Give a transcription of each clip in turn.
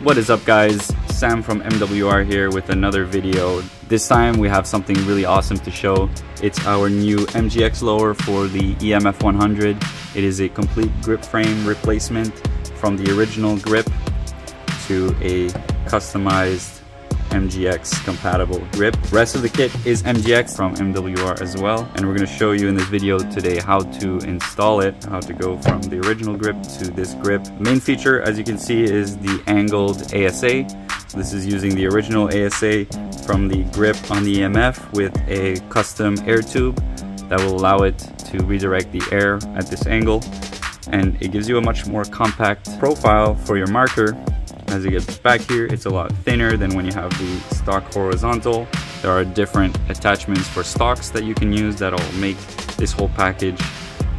What is up, guys? Sam from MWR here with another video. This time we have something really awesome to show. It's our new MGX lower for the EMF100. It is a complete grip frame replacement from the original grip to a customized MGX compatible grip. The rest of the kit is MGX from MWR as well, and we're going to show you in this video today how to install it, how to go from the original grip to this grip. The main feature, as you can see, is the angled ASA. This is using the original ASA from the grip on the EMF with a custom air tube that will allow it to redirect the air at this angle, and it gives you a much more compact profile for your marker. As it gets back here, it's a lot thinner than when you have the stock horizontal. There are different attachments for stocks that you can use that'll make this whole package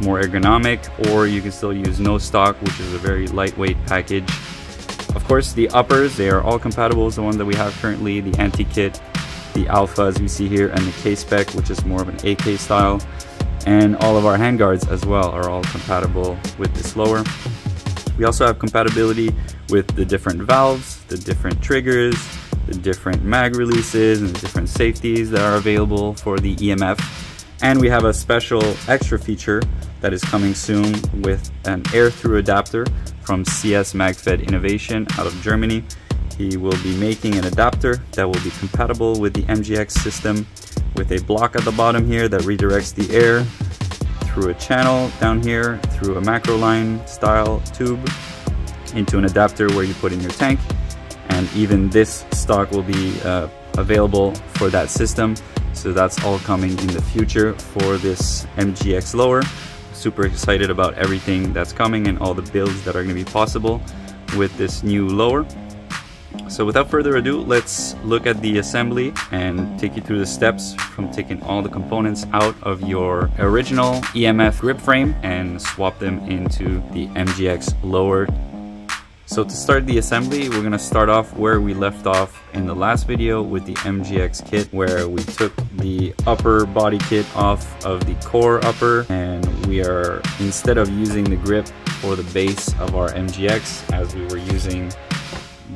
more ergonomic, or you can still use no stock, which is a very lightweight package. Of course, the uppers, they are all compatible with the one that we have currently, the anti-kit, the alpha as we see here, and the K-spec, which is more of an AK style. And all of our handguards as well are all compatible with this lower. We also have compatibility with the different valves, the different triggers, the different mag releases, and the different safeties that are available for the EMF. And we have a special extra feature that is coming soon with an air-through adapter from CS MagFed Innovation out of Germany. He will be making an adapter that will be compatible with the MGX system with a block at the bottom here that redirects the air through a channel down here, through a macro line style tube, into an adapter where you put in your tank. And even this stock will be available for that system. So that's all coming in the future for this MGX lower. Super excited about everything that's coming and all the builds that are going to be possible with this new lower. So without further ado, let's look at the assembly and take you through the steps from taking all the components out of your original EMF grip frame and swap them into the MGX lower. So to start the assembly, we're going to start off where we left off in the last video with the MGX kit, where we took the upper body kit off of the core upper, and we are, instead of using the grip for the base of our MGX as we were using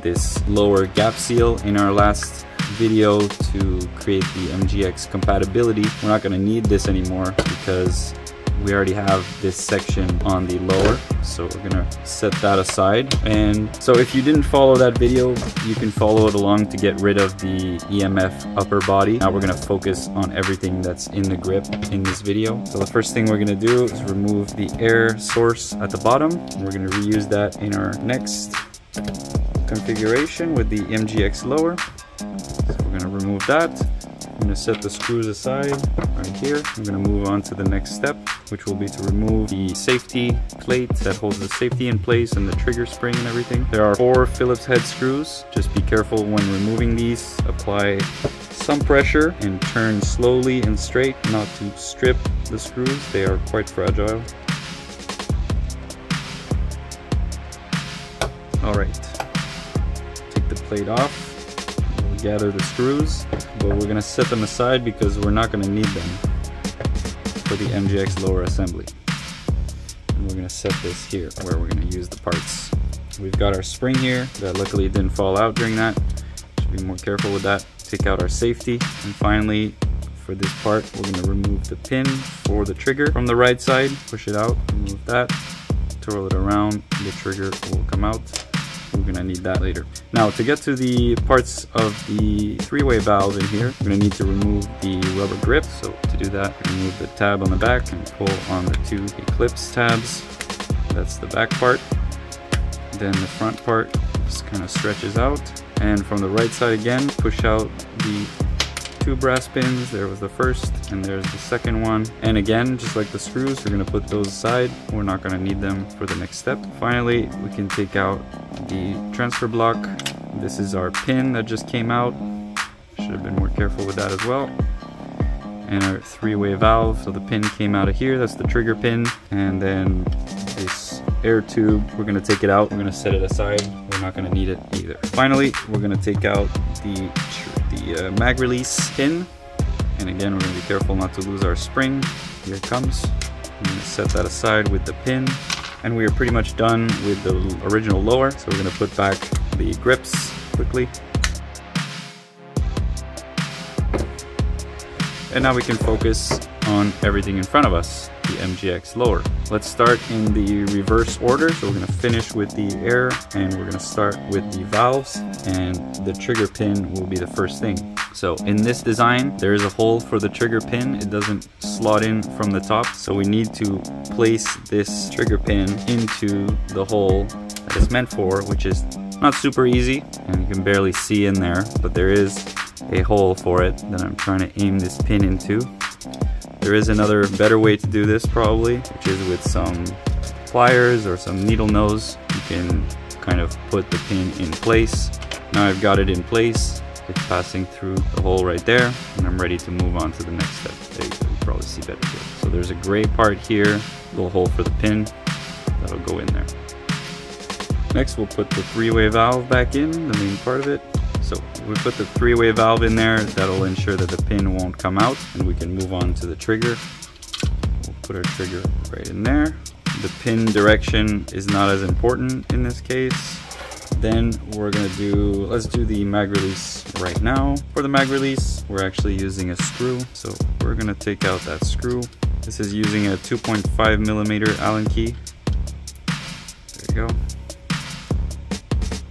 this lower gap seal in our last video to create the MGX compatibility, we're not going to need this anymore because we already have this section on the lower. So we're going to set that aside. And so if you didn't follow that video, you can follow it along to get rid of the EMF upper body. Now we're going to focus on everything that's in the grip in this video. So the first thing we're going to do is remove the air source at the bottom. We're going to reuse that in our next configuration with the MGX lower. So we're going to remove that. I'm going to set the screws aside right here. I'm going to move on to the next step, which will be to remove the safety plate that holds the safety in place and the trigger spring and everything. There are 4 Phillips head screws. Just be careful when removing these. Apply some pressure and turn slowly and straight, not to strip the screws. They are quite fragile. Alright, take the plate off. We'll gather the screws, but we're going to set them aside because we're not going to need them for the MGX lower assembly. And we're going to set this here where we're going to use the parts. We've got our spring here that luckily it didn't fall out during that. Should be more careful with that. Take out our safety, and finally for this part we're going to remove the pin for the trigger from the right side. Push it out, remove that, twirl it around, the trigger will come out. We're going to need that later. Now to get to the parts of the 3-way valve in here, we're going to need to remove the rubber grip. So to do that, remove the tab on the back and pull on the 2 Eclipse tabs. That's the back part. Then the front part just kind of stretches out. And from the right side again, push out the 2 brass pins. There was the first, and there's the second one. And again, just like the screws, we're going to put those aside. We're not going to need them for the next step. Finally, we can take out the transfer block. This is our pin that just came out. Should have been more careful with that as well. And our 3-way valve. So the pin came out of here. That's the trigger pin. And then this air tube, we're going to take it out. We're going to set it aside. We're not going to need it either. Finally, we're going to take out the mag release pin, and again we're going to be careful not to lose our spring. Here it comes. I'm going to set that aside with the pin. And we are pretty much done with the original lower, so we're going to put back the grips quickly. And now we can focus on everything in front of us, the MGX lower. Let's start in the reverse order. So we're going to finish with the air, and we're going to start with the valves, and the trigger pin will be the first thing. So in this design, there is a hole for the trigger pin. It doesn't slot in from the top, so we need to place this trigger pin into the hole that it's meant for, which is not super easy, and you can barely see in there, but there is a hole for it that I'm trying to aim this pin into. There is another better way to do this probably, which is with some pliers or some needle nose. You can kind of put the pin in place. Now I've got it in place. It's passing through the hole right there, and I'm ready to move on to the next step. There you go, you probably see better here. So there's a gray part here, little hole for the pin, that'll go in there. Next we'll put the three-way valve back in, the main part of it. So we put the three-way valve in there, that'll ensure that the pin won't come out, and we can move on to the trigger. We'll put our trigger right in there. The pin direction is not as important in this case. Then we're gonna let's do the mag release right now. For the mag release, we're actually using a screw. So we're gonna take out that screw. This is using a 2.5mm Allen key. There you go.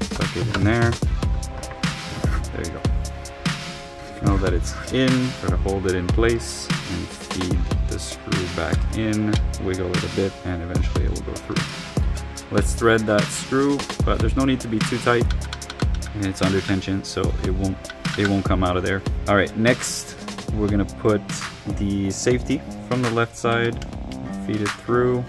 Tuck it in there. There you go. Now that it's in, try to hold it in place and feed the screw back in, wiggle it a bit, and eventually it will go through. Let's thread that screw, but there's no need to be too tight, and it's under tension, so it won't come out of there. All right, next we're gonna put the safety from the left side, feed it through.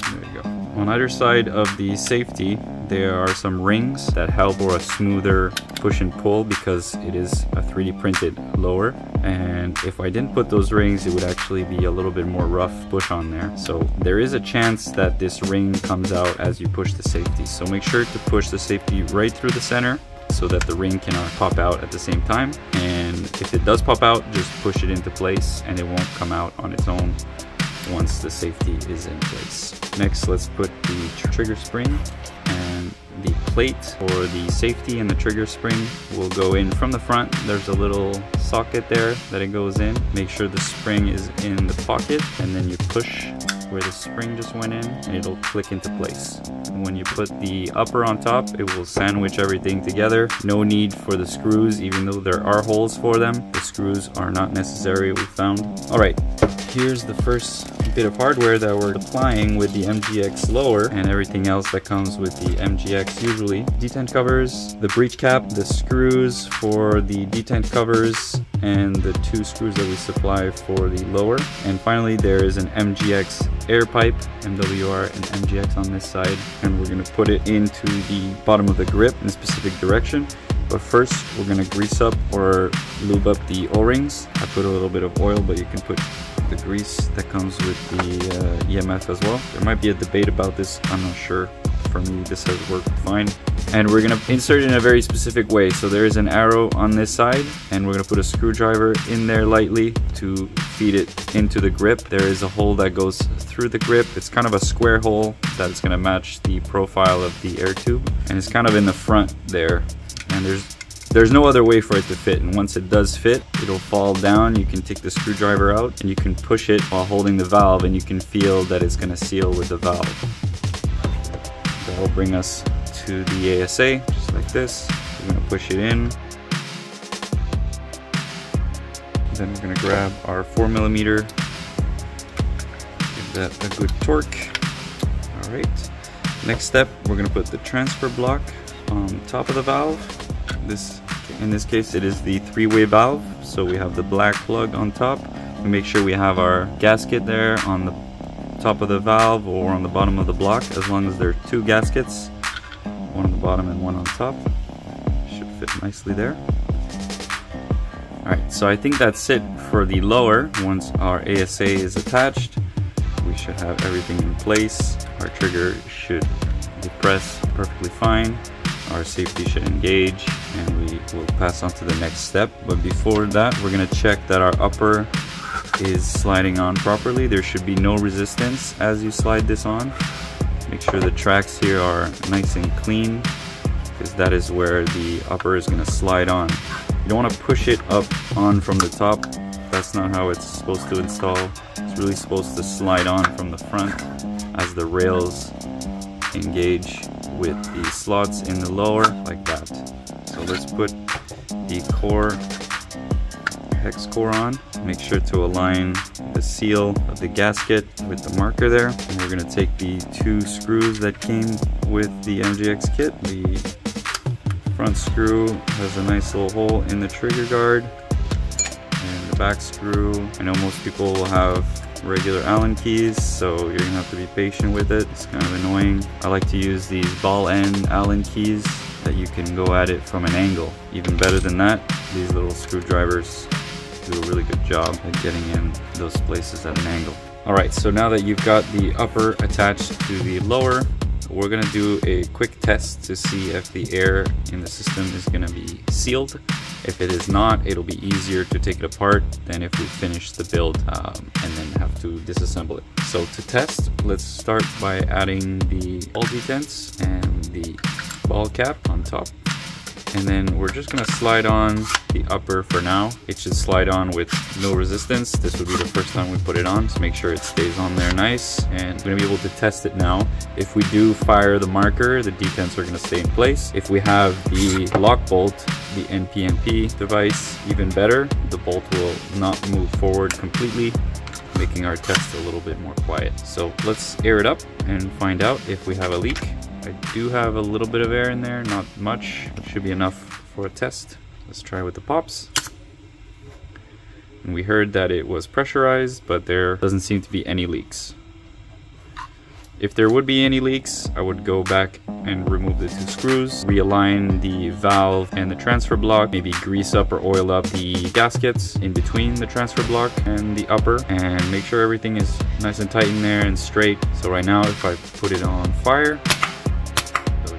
There you go. On either side of the safety, there are some rings that help for a smoother push and pull because it is a 3D printed lower. And if I didn't put those rings, it would actually be a little bit more rough push on there. So there is a chance that this ring comes out as you push the safety. So make sure to push the safety right through the center so that the ring cannot pop out at the same time. And if it does pop out, just push it into place and it won't come out on its own once the safety is in place. Next, let's put the trigger spring, and the plate for the safety and the trigger spring will go in from the front. There's a little socket there that it goes in. Make sure the spring is in the pocket, and then you push where the spring just went in and it'll click into place. And when you put the upper on top, it will sandwich everything together. No need for the screws, even though there are holes for them. The screws are not necessary, we found. All right, here's the first bit of hardware that we're applying with the MGX lower and everything else that comes with the MGX usually. Detent covers, the breech cap, the screws for the detent covers, and the 2 screws that we supply for the lower. And finally, there is an MGX air pipe, MWR and MGX on this side, and we're going to put it into the bottom of the grip in a specific direction. But first, we're going to grease up or lube up the O-rings. I put a little bit of oil, but you can put the grease that comes with the EMF as well. There might be a debate about this, I'm not sure. For me, this has worked fine. And we're gonna insert it in a very specific way. So there is an arrow on this side, and we're gonna put a screwdriver in there lightly to feed it into the grip. There is a hole that goes through the grip. It's kind of a square hole that is gonna match the profile of the air tube, and it's kind of in the front there. And there's no other way for it to fit, and once it does fit, it'll fall down. You can take the screwdriver out and you can push it while holding the valve, and you can feel that it's going to seal with the valve. That'll bring us to the ASA, just like this. We're going to push it in. Then we're going to grab our 4mm, give that a good torque. All right. Next step, we're going to put the transfer block on top of the valve. In this case, it is the 3-way valve, so we have the black plug on top. We make sure we have our gasket there on the top of the valve or on the bottom of the block, as long as there are 2 gaskets, one on the bottom and one on top. Should fit nicely there. Alright, so I think that's it for the lower. Once our ASA is attached, we should have everything in place. Our trigger should depress perfectly fine. Our safety should engage, and we will pass on to the next step. But before that, we're going to check that our upper is sliding on properly. There should be no resistance as you slide this on. Make sure the tracks here are nice and clean, because that is where the upper is going to slide on. You don't want to push it up on from the top. That's not how it's supposed to install. It's really supposed to slide on from the front as the rails engage with the slots in the lower, like that. So let's put the core, hex core on. Make sure to align the seal of the gasket with the marker there. And we're going to take the 2 screws that came with the MGX kit. The front screw has a nice little hole in the trigger guard, and the back screw, I know most people will have regular Allen keys, so you're gonna have to be patient with it. It's kind of annoying. I like to use these ball end Allen keys that you can go at it from an angle. Even better than that, these little screwdrivers do a really good job at getting in those places at an angle. Alright, so now that you've got the upper attached to the lower, we're gonna do a quick test to see if the air in the system is gonna be sealed. If it is not, it'll be easier to take it apart than if we finish the build and then have to disassemble it. So to test, let's start by adding the ball detents and the ball cap on top. And then we're just gonna slide on the upper for now. It should slide on with no resistance. This would be the first time we put it on, so make sure it stays on there nice. And we're gonna be able to test it now. If we do fire the marker, the detents are gonna stay in place. If we have the lock bolt, the NPNP device, even better, the bolt will not move forward completely, making our test a little bit more quiet. So let's air it up and find out if we have a leak. I do have a little bit of air in there, not much. It should be enough for a test. Let's try with the pops. And we heard that it was pressurized, but there doesn't seem to be any leaks. If there would be any leaks, I would go back and remove the 2 screws, realign the valve and the transfer block, maybe grease up or oil up the gaskets in between the transfer block and the upper, and make sure everything is nice and tight in there and straight. So right now, if I put it on fire,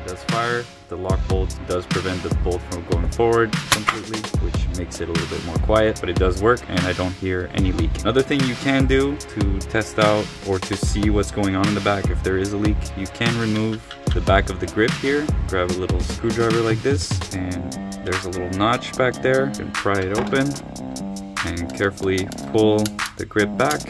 does fire, the lock bolt does prevent the bolt from going forward completely, which makes it a little bit more quiet, but it does work and I don't hear any leak. Another thing you can do to test out or to see what's going on in the back if there is a leak, you can remove the back of the grip here. Grab a little screwdriver like this, and there's a little notch back there. You can pry it open and carefully pull the grip back.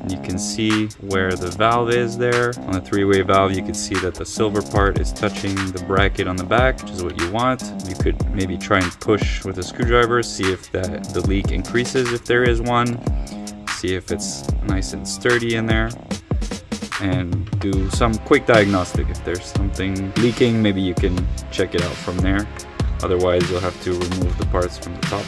You can see where the valve is there. On the 3-way valve, you can see that the silver part is touching the bracket on the back, which is what you want. You could maybe try and push with a screwdriver, see if the leak increases if there is one. See if it's nice and sturdy in there. And do some quick diagnostic. If there's something leaking, maybe you can check it out from there. Otherwise, you'll have to remove the parts from the top.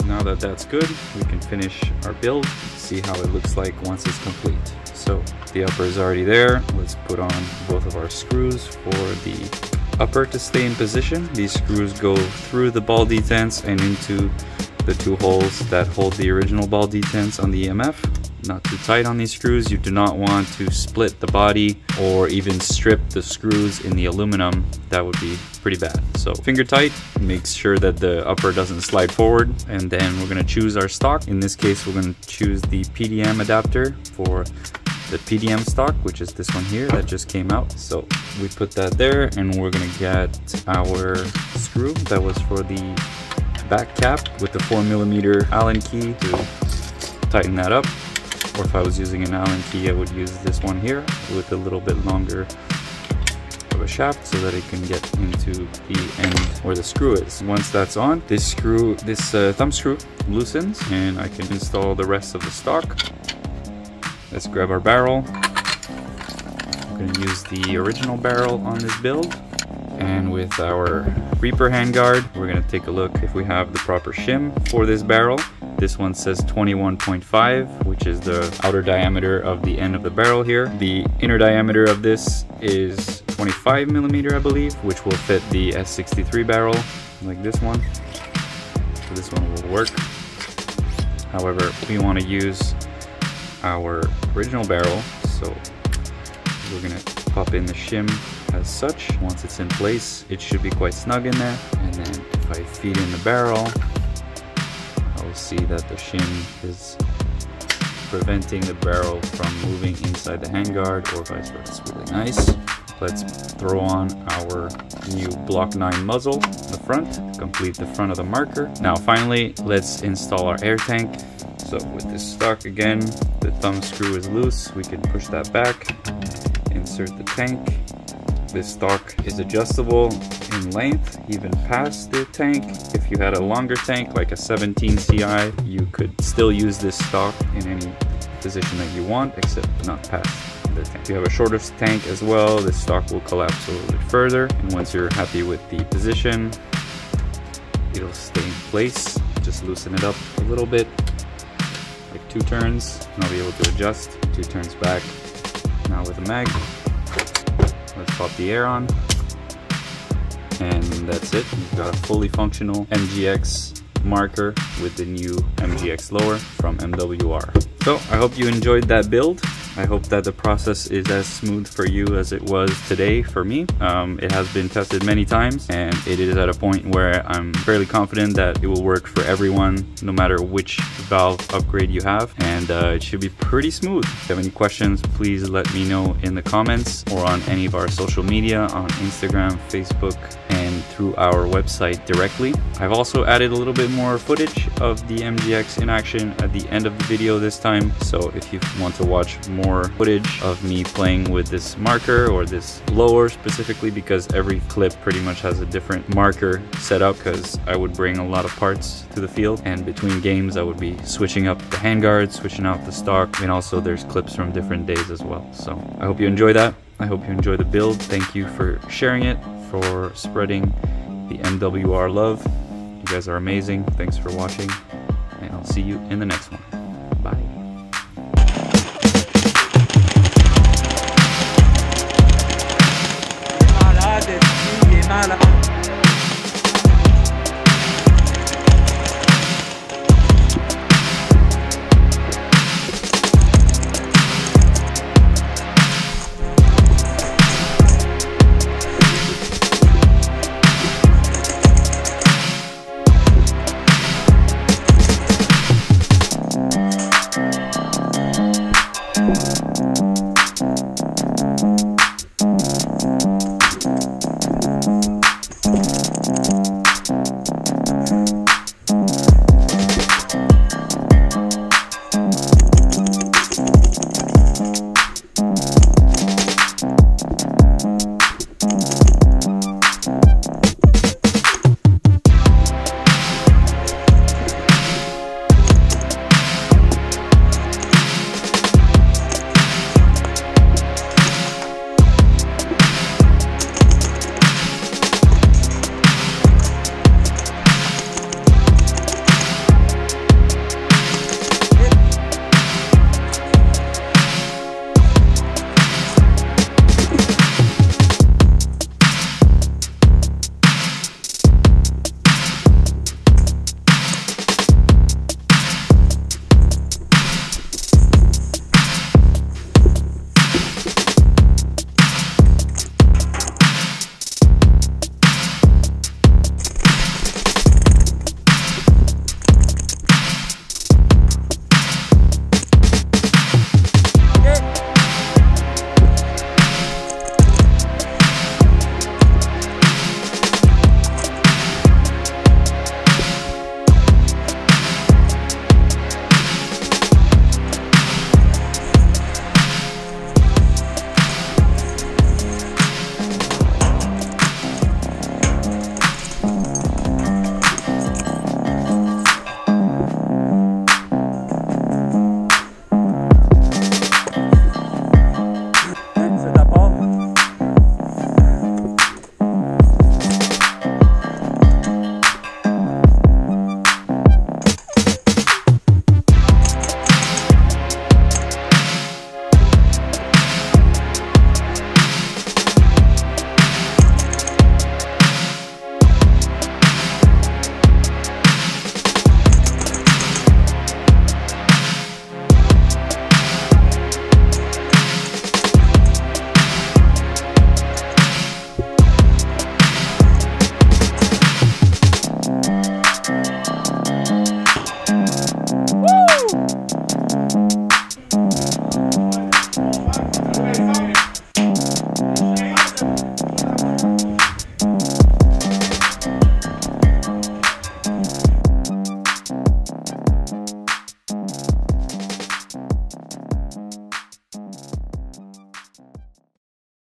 Now that that's good, we can finish our build, see how it looks like once it's complete. So the upper is already there. Let's put on both of our screws for the upper to stay in position. These screws go through the ball detents and into the 2 holes that hold the original ball detents on the EMF. Not too tight on these screws. You do not want to split the body or even strip the screws in the aluminum. That would be pretty bad. So finger tight, makes sure that the upper doesn't slide forward, and then we're going to choose our stock. In this case, we're going to choose the PDM adapter for the PDM stock, which is this one here that just came out. So we put that there, and we're going to get our screw that was for the back cap with the 4mm Allen key to tighten that up. Or if I was using an Allen key, I would use this one here with a little bit longer of a shaft so that it can get into the end where the screw is. Once that's on, this thumb screw loosens and I can install the rest of the stock. Let's grab our barrel. I'm going to use the original barrel on this build. And with our Reaper handguard, we're going to take a look if we have the proper shim for this barrel. This one says 21.5, which is the outer diameter of the end of the barrel here. The inner diameter of this is 25mm, I believe, which will fit the S63 barrel, like this one. So this one will work. However, we want to use our original barrel, so we're going to pop in the shim as such. Once it's in place, it should be quite snug in there. And then if I feed in the barrel, I will see that the shim is preventing the barrel from moving inside the handguard or vice versa. It's really nice. Let's throw on our new Block 9 muzzle in the front to complete the front of the marker. Now finally, let's install our air tank. So with this stock again, the thumb screw is loose. We can push that back, insert the tank. This stock is adjustable in length, even past the tank. If you had a longer tank, like a 17 CI, you could still use this stock in any position that you want, except not past the tank. If you have a shorter tank as well, this stock will collapse a little bit further. And once you're happy with the position, it'll stay in place. Just loosen it up a little bit, like 2 turns, and I'll be able to adjust. 2 turns back. Now with the mag, let's pop the air on, and that's it. You've got a fully functional MGX marker with the new MGX Lower from MWR. So I hope you enjoyed that build. I hope that the process is as smooth for you as it was today for me. It has been tested many times, and it is at a point where I'm fairly confident that it will work for everyone, no matter which valve upgrade you have, and it should be pretty smooth. If you have any questions, please let me know in the comments or on any of our social media, on Instagram, Facebook, and through our website directly. I've also added a little bit more footage of the MGX in action at the end of the video this time, so if you want to watch more footage of me playing with this marker or this lower specifically, because every clip pretty much has a different marker set up, because I would bring a lot of parts to the field, and between games I would be switching up the handguard, switching out the stock, and also there's clips from different days as well. So I hope you enjoy that. I hope you enjoy the build. Thank you for sharing it, for spreading the MWR love. You guys are amazing. Thanks for watching, and I'll see you in the next one.